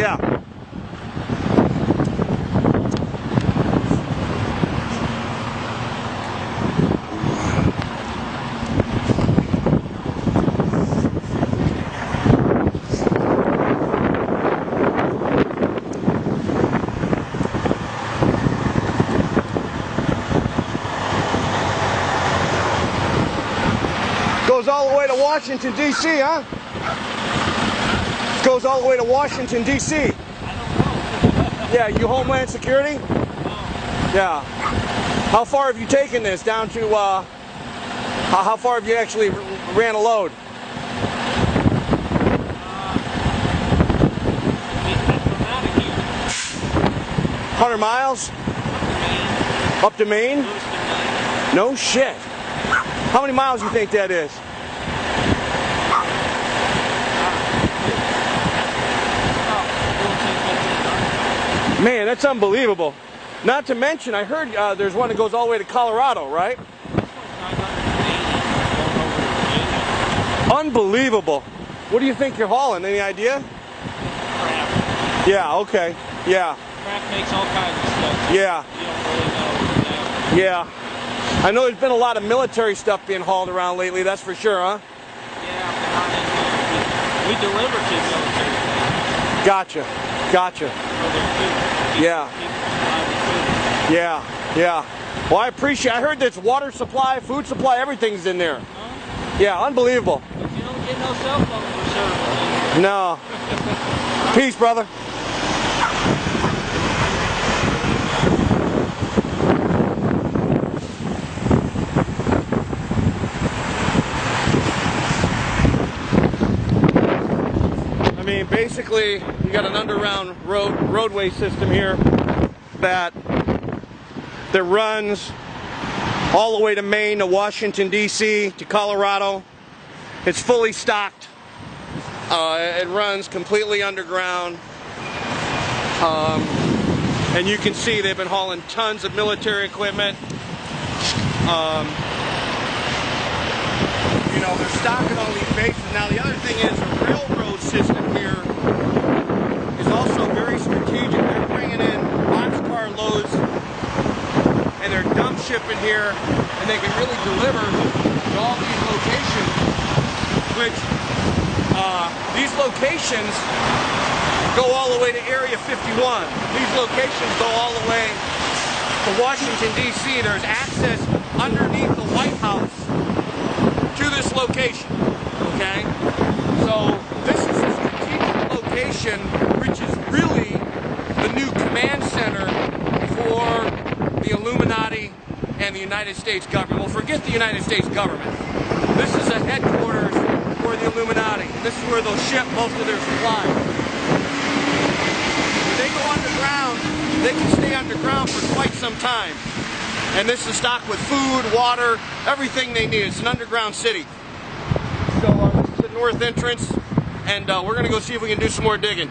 Yeah. Goes all the way to Washington, D.C., huh? Goes all the way to Washington, D.C. I don't know. Yeah, you Homeland Security? Yeah. How far have you taken this down to, how far have you actually ran a load? From out of here. 100 miles? Up to Maine? Close to Maine. No shit. How many miles do you think that is? Man, that's unbelievable. Not to mention, I heard there's one that goes all the way to Colorado, right? Unbelievable. What do you think you're hauling? Any idea? Crap. Yeah, okay. Yeah. Crap makes all kinds of stuff. Yeah. You don't really know. Yeah. I know there's been a lot of military stuff being hauled around lately, that's for sure, huh? Yeah, but not in here. We deliver to military bases Gotcha. Gotcha. for their food. Yeah. People supply the food. Yeah. Yeah. Well, I appreciate I heard there's water supply, food supply, everything's in there. Huh? Yeah, unbelievable. But you don't get no cell phone service. No. Peace, brother. I mean, basically, you got an underground roadway system here that runs all the way to Maine, to Washington, D.C., to Colorado. It's fully stocked. It runs completely underground. And you can see they've been hauling tons of military equipment. You know, they're stocking all these bases. Now, the other thing is the railroad system here is also very strategic. They're bringing in boxcar loads and they're dump shipping here, and they can really deliver to all these locations, which these locations go all the way to Area 51. These locations go all the way to Washington, D.C. There's access underneath the White House to this location, okay? So this is a strategic location, which is really the new command center for the Illuminati and the United States government. Well, forget the United States government. This is a headquarters for the Illuminati. This is where they'll ship most of their supplies. When they go underground, they can stay underground for quite some time. And this is stocked with food, water, everything they need. It's an underground city. So this is the north entrance, and we're going to go see if we can do some more digging.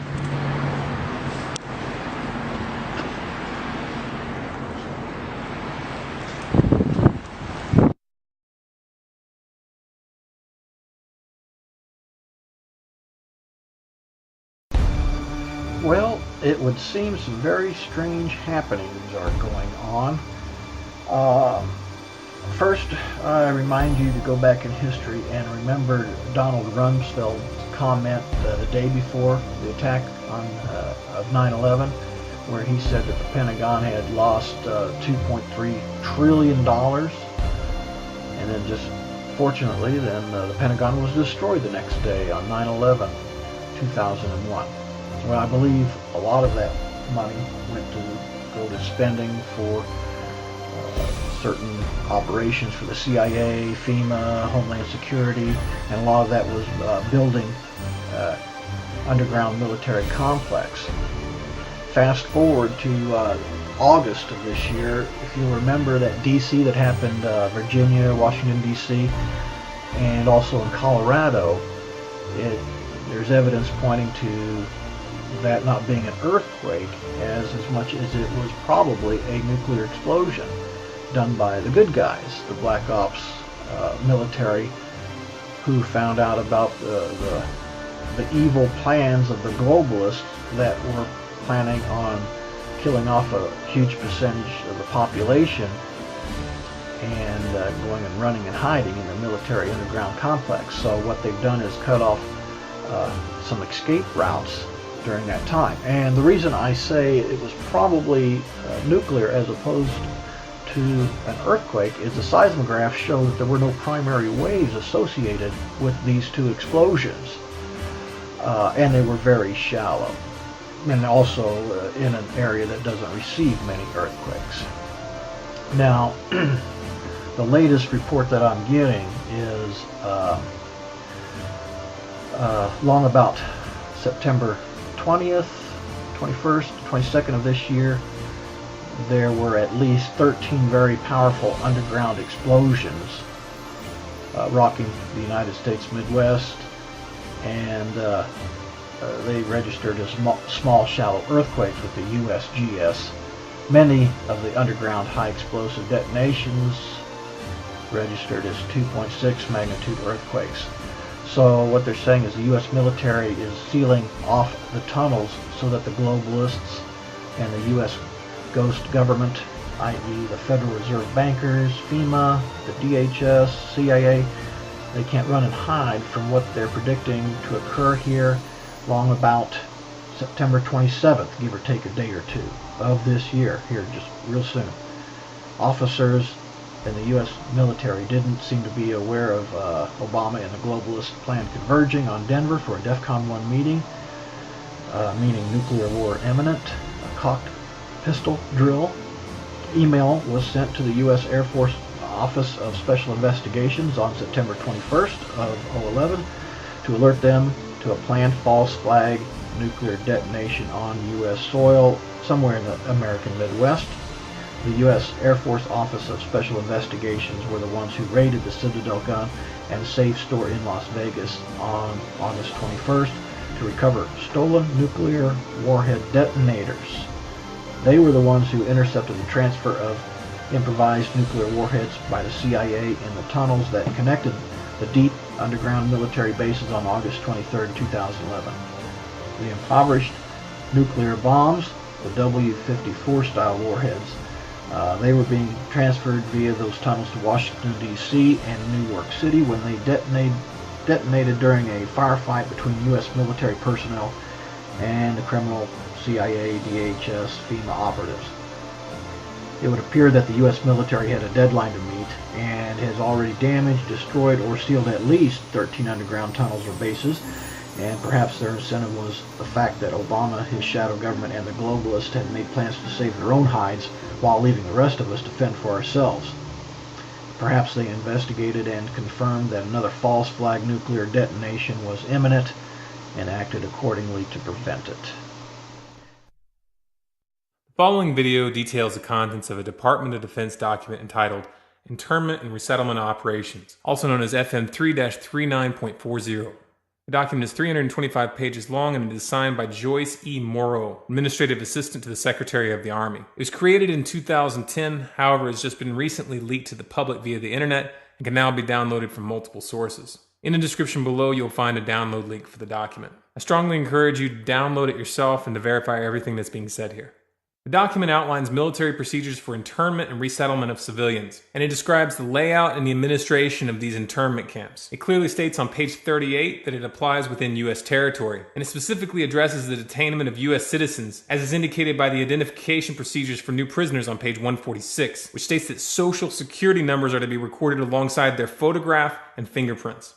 Well, it would seem some very strange happenings are going on. First, I remind you to go back in history and remember Donald Rumsfeld's comment the day before the attack of 9/11, where he said that the Pentagon had lost $2.3 trillion, and then just fortunately, then the Pentagon was destroyed the next day on 9/11, 2001. Well, I believe a lot of that money went to go to spending for certain operations for the CIA, FEMA, Homeland Security, and a lot of that was building underground military complex. Fast forward to August of this year, if you'll remember that DC that happened, Virginia, Washington DC, and also in Colorado, there's evidence pointing to that not being an earthquake as much as it was probably a nuclear explosion done by the good guys, the Black Ops military, who found out about the the evil plans of the globalists that were planning on killing off a huge percentage of the population and going and running and hiding in the military underground complex. So what they've done is cut off some escape routes during that time. And the reason I say it was probably nuclear as opposed to an earthquake is the seismograph showed that there were no primary waves associated with these two explosions, and they were very shallow, and also in an area that doesn't receive many earthquakes. Now, the latest report that I'm getting is long about September 20th, 21st, 22nd of this year, there were at least 13 very powerful underground explosions rocking the United States Midwest, and they registered as small shallow earthquakes with the USGS. Many of the underground high explosive detonations registered as 2.6 magnitude earthquakes. So what they're saying is the U.S. military is sealing off the tunnels so that the globalists and the U.S. ghost government, i.e. the Federal Reserve bankers, FEMA, the DHS, CIA, they can't run and hide from what they're predicting to occur here long about September 27th, give or take a day or two of this year, here just real soon. Officers in the U.S. military didn't seem to be aware of Obama and the globalist plan converging on Denver for a DEFCON 1 meeting, meaning nuclear war imminent, a cocked pistol drill. Email was sent to the U.S. Air Force Office of Special Investigations on September 21st of 2011 to alert them to a planned false flag nuclear detonation on U.S. soil somewhere in the American Midwest. The U.S. Air Force Office of Special Investigations were the ones who raided the Citadel gun and safe store in Las Vegas on August 21st to recover stolen nuclear warhead detonators. They were the ones who intercepted the transfer of improvised nuclear warheads by the CIA in the tunnels that connected the deep underground military bases on August 23, 2011. The impoverished nuclear bombs, the W-54 style warheads, they were being transferred via those tunnels to Washington, D.C. and New York City when they detonated during a firefight between U.S. military personnel and the criminal CIA, DHS, FEMA operatives. It would appear that the U.S. military had a deadline to meet and has already damaged, destroyed, or sealed at least 13 underground tunnels or bases, and perhaps their incentive was the fact that Obama, his shadow government, and the globalists had made plans to save their own hides while leaving the rest of us to fend for ourselves. Perhaps they investigated and confirmed that another false flag nuclear detonation was imminent and acted accordingly to prevent it. The following video details the contents of a Department of Defense document entitled Internment and Resettlement Operations, also known as FM 3-39.40. The document is 325 pages long and it is signed by Joyce E. Morrow, Administrative Assistant to the Secretary of the Army. It was created in 2010, however, has just been recently leaked to the public via the internet and can now be downloaded from multiple sources. In the description below, you'll find a download link for the document. I strongly encourage you to download it yourself and to verify everything that's being said here. The document outlines military procedures for internment and resettlement of civilians, and it describes the layout and the administration of these internment camps. It clearly states on page 38 that it applies within U.S. territory, and it specifically addresses the detainment of U.S. citizens, as is indicated by the identification procedures for new prisoners on page 146, which states that social security numbers are to be recorded alongside their photograph and fingerprints.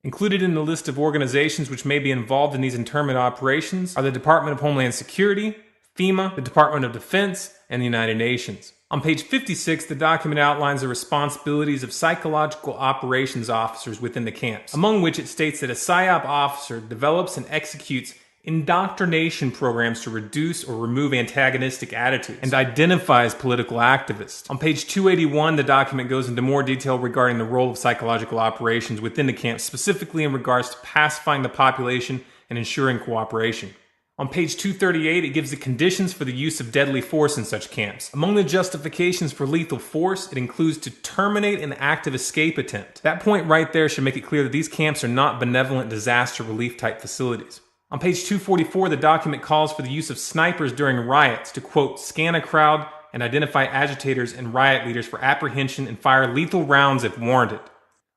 Included in the list of organizations which may be involved in these internment operations are the Department of Homeland Security, FEMA, the Department of Defense, and the United Nations. On page 56, the document outlines the responsibilities of psychological operations officers within the camps, among which it states that a PSYOP officer develops and executes indoctrination programs to reduce or remove antagonistic attitudes and identifies political activists. On page 281, the document goes into more detail regarding the role of psychological operations within the camps, specifically in regards to pacifying the population and ensuring cooperation. On page 238, it gives the conditions for the use of deadly force in such camps. Among the justifications for lethal force, it includes to terminate an active escape attempt. That point right there should make it clear that these camps are not benevolent disaster relief type facilities. On page 244, the document calls for the use of snipers during riots to, quote, scan a crowd and identify agitators and riot leaders for apprehension and fire lethal rounds if warranted.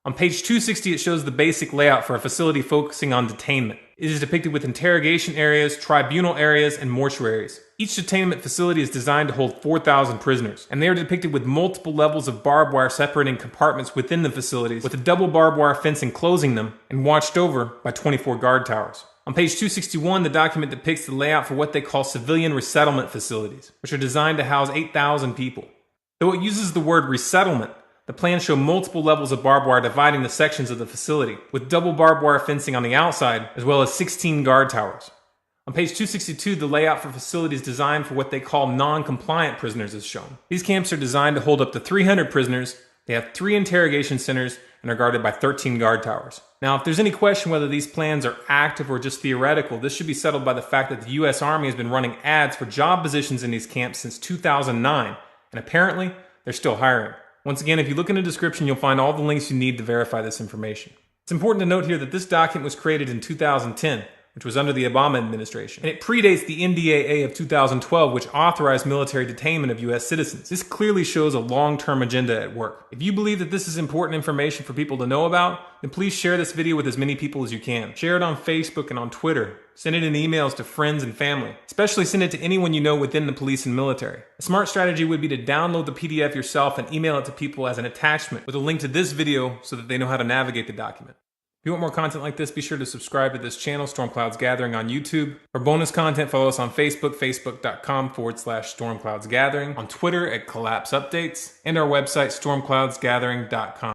On page 260, it shows the basic layout for a facility focusing on detainment. It is depicted with interrogation areas, tribunal areas, and mortuaries. Each detainment facility is designed to hold 4,000 prisoners, and they are depicted with multiple levels of barbed wire separating compartments within the facilities, with a double barbed wire fence enclosing them, and watched over by 24 guard towers. On page 261, the document depicts the layout for what they call civilian resettlement facilities, which are designed to house 8,000 people. Though it uses the word resettlement, the plans show multiple levels of barbed wire dividing the sections of the facility, with double barbed wire fencing on the outside, as well as 16 guard towers. On page 262, the layout for facilities designed for what they call non-compliant prisoners is shown. These camps are designed to hold up to 300 prisoners, they have 3 interrogation centers, and are guarded by 13 guard towers. Now, if there's any question whether these plans are active or just theoretical, this should be settled by the fact that the U.S. Army has been running ads for job positions in these camps since 2009, and apparently, they're still hiring. Once again, if you look in the description, you'll find all the links you need to verify this information. It's important to note here that this document was created in 2010, which was under the Obama administration, and it predates the NDAA of 2012, which authorized military detainment of U.S. citizens. This clearly shows a long-term agenda at work. If you believe that this is important information for people to know about, then please share this video with as many people as you can. Share it on Facebook and on Twitter. Send it in emails to friends and family. Especially send it to anyone you know within the police and military. A smart strategy would be to download the PDF yourself and email it to people as an attachment with a link to this video so that they know how to navigate the document. If you want more content like this, be sure to subscribe to this channel, Storm Clouds Gathering on YouTube. For bonus content, follow us on Facebook, facebook.com/Storm Clouds Gathering, on Twitter at Collapse Updates, and our website, stormcloudsgathering.com.